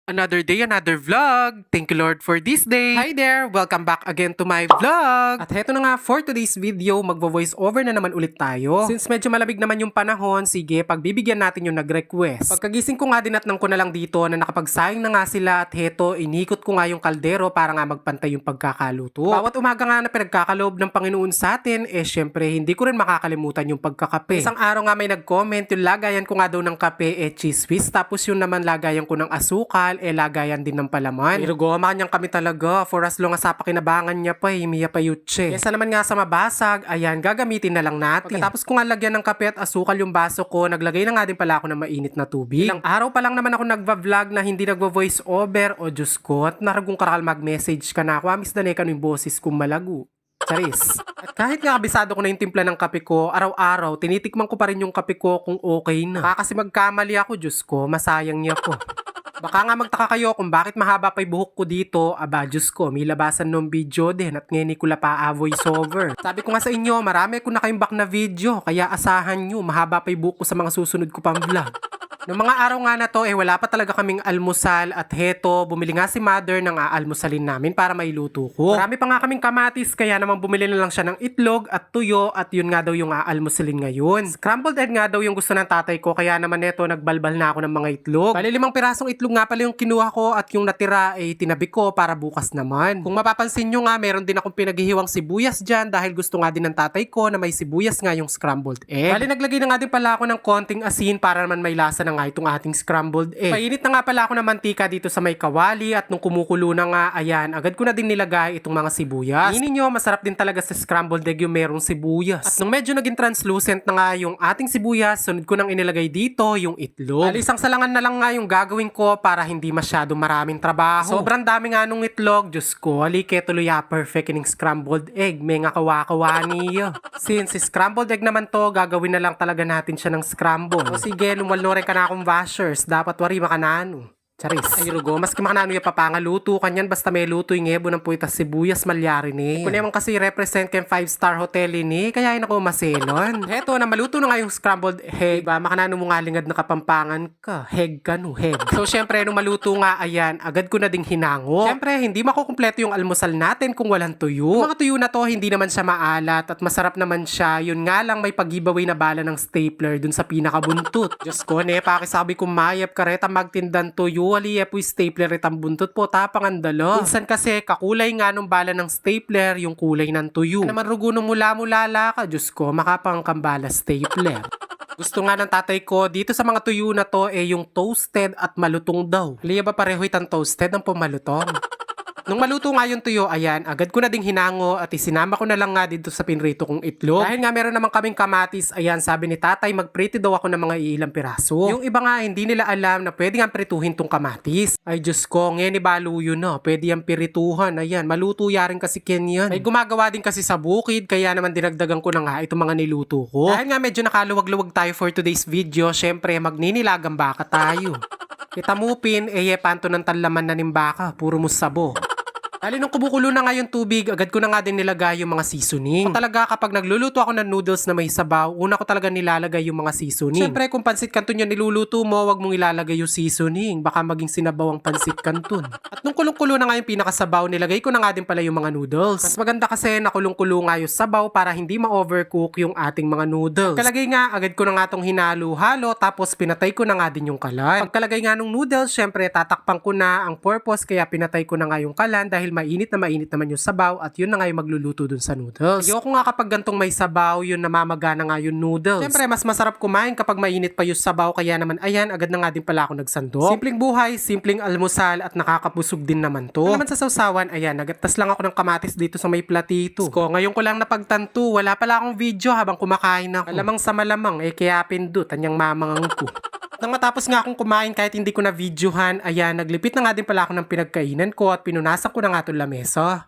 Another day, another vlog. Thank you Lord for this day. Hi there! Welcome back again to my vlog. At heto na nga for today's video, magvo-voice over na naman ulit tayo. Since medyo malamig naman yung panahon, sige, pagbibigyan natin yung nag-request. Pagkagising ko nga dinatnang ko na lang dito na nakapagsayang na nga sila at heto, inikot ko nga yung kaldero para nga magpantay yung pagkakaluto. Bawat umaga nga na pinagkakaloob ng Panginoon sa atin, syempre hindi ko rin makakalimutan yung pagkakape. Isang araw nga may nag-comment, yung lagayan ko nga daw ng kape cheese whiz, tapos yung naman lagayan ko ng asukal lagayan din ng palaman. Pero goma niyang kami talaga for as long as sa pakinabangan niya pa miya pa yutche. Kesa naman nga sa mabasag, ayan, gagamitin na lang natin. Pagkatapos ko nga lagyan ng kape at asukal yung baso ko, naglagay na nga din pala ako ng mainit na tubig. Ilang araw pa lang naman ako nagva-vlog na hindi nagvo-voice over o Diyos ko, at naragong karakal mag-message ka na ako, amis danay ka yung boses kong malago. Charis. At kahit nga kabisado ko na yung timpla ng kape ko, araw-araw, tinitikman ko pa rin yung kape ko kung okay na. Kasi magkamali ako, Diyos ko, masayang niya ko. Baka nga magtaka kayo kung bakit mahaba pa yung buhok ko dito. Aba, Diyos ko, may labasan nung video din at ngayon ko pa voice over. Sabi ko nga sa inyo, marami ko na kayong back na video, kaya asahan nyo, mahaba pa yung buhok ko sa mga susunod ko pang vlog. Noong mga araw nga na to, wala pa talaga kaming almusal at heto, bumili nga si mother ng aalmusalin namin para mailuto ko. Marami pa nga kaming kamatis, kaya naman bumili na lang siya ng itlog at tuyo at yun nga daw yung aalmusalin ngayon. Scrambled egg nga daw yung gusto ng tatay ko, kaya naman neto, nagbalbal na ako ng mga itlog. Bali 5 pirasong itlog nga pala yung kinuha ko at yung natira tinabi ko para bukas naman. Kung mapapansin nyo nga, meron din akong pinaghihiwang sibuyas dyan dahil gusto nga din ng tatay ko na may sibuyas nga yung scrambled egg. Bali naglagay na nga din pala ako ng konting asin para naman may lasa na nga itong ating scrambled egg. Painit na nga pala ako ng mantika dito sa may kawali at nung kumukulo na nga, ayan, agad ko na din nilagay itong mga sibuyas. Hinin nyo, masarap din talaga sa scrambled egg yung merong sibuyas. At nung medyo naging translucent na nga yung ating sibuyas, sunod ko nang inilagay dito yung itlog. Bali, isang salangan na lang nga yung gagawin ko para hindi masyado maraming trabaho. Sobrang dami nga nung itlog, Diyos ko, halike tuloy perfect ining scrambled egg. May nga kawa-kawa niyo. Since scrambled egg naman to, gagawin na lang talaga natin siya ng scramble. O sige, lumalno rin ka na akong washers, dapat wari makanano. Charis. Ay rugo, maski makanano yung papangaluto kanyan, basta may luto yung ebo ng puwitas sibuyas malyari ni. Kung naman kasi represent kayong 5-star hotel ni, kaya yun ako maselon. Heto, na maluto na nga yung scrambled egg, ba, makanano mo nga lingad na kapampangan ka. Heg ka no, heg. So syempre, nung maluto nga, ayan, agad ko na ding hinango. Syempre, hindi makukumpleto yung almusal natin kung walang tuyo. Yung mga tuyo na to, hindi naman siya maalat at masarap naman siya. Yun nga lang, may pag-giveaway na bala ng stapler dun sa pinakabuntot. Diyos ko, pakisabi kong mayap kareta magtindan tuyo. Wali po stapler itang buntot po, tapang ang dalo. Minsan kasi kakulay nga nung bala ng stapler yung kulay ng tuyo. Naman rugo nung mula-mula ka, Diyos ko, makapang kambala stapler. Gusto nga ng tatay ko, dito sa mga tuyo na to yung toasted at malutong daw. Liya ba pareho itang toasted ang pumalutong? Nung maluto nga yung tuyo, ayan, agad ko na ding hinango at isinama ko na lang nga dito sa pinrito kong itlog. Dahil nga meron naman kaming kamatis, ayan, sabi ni tatay, magprito daw ako ng mga ilang piraso. Yung iba nga, hindi nila alam na pwede nga prituhin tong kamatis. Ay, Diyos ko, ngayon ibalo yun na. Pwede yung pirituhan, ayan, maluto yarin kasi Kenyan. May gumagawa din kasi sa bukid, kaya naman dinagdagan ko na nga itong mga niluto ko. Dahil nga medyo nakaluwag-luwag tayo for today's video, syempre, magninilagang baka tayo. Kita mupin, panto ng talaman na nimbaka, puro musabo. Dali nung kumukulo na nga yung tubig, agad ko na nga din nilagay yung mga seasoning. Ako talaga kapag nagluluto ako ng noodles na may sabaw, una ko talaga nilalagay yung mga seasoning. Siyempre kung pansit canton yung niluluto mo, wag mong ilalagay yung seasoning. Baka maging sinabaw ang pansit canton. At nung kulong-kulo na nga yung pinakasabaw, nilagay ko na nga din pala yung mga noodles. Mas maganda kasi na kulong-kulo nga yung sabaw para hindi ma-overcook yung ating mga noodles. Pagkalagay nga, agad ko na nga tong hinalo-halo, tapos pinatay ko na nga din yung kalan. Pagkalagay nga nung noodles, syempre tatakpan ko na ang purpose, kaya pinatay ko na nga yung kalan dahil mainit naman yung sabaw at yun na nga yung magluluto dun sa noodles. Ayoko nga kapag gantong may sabaw, yun namamaga na nga yung noodles. Siyempre, mas masarap kumain kapag mainit pa yung sabaw, kaya naman ayan, agad na nga din pala ako nagsandok. Simpleng buhay, simpleng almusal at nakakabusog din naman to. Naman sa sausawan, ayan, nagatas lang ako ng kamatis dito sa may platito. Ko, ngayon ko lang napagtanto, wala pala akong video habang kumakain ako. Alamang sa malamang, kaya pindot, anyang mamangang ko. Nang matapos nga akong kumain kahit hindi ko na videohan, ayan, naglipit na nga din pala ako ng pinagkainan ko at pinunasan ko na nga itong lamesa.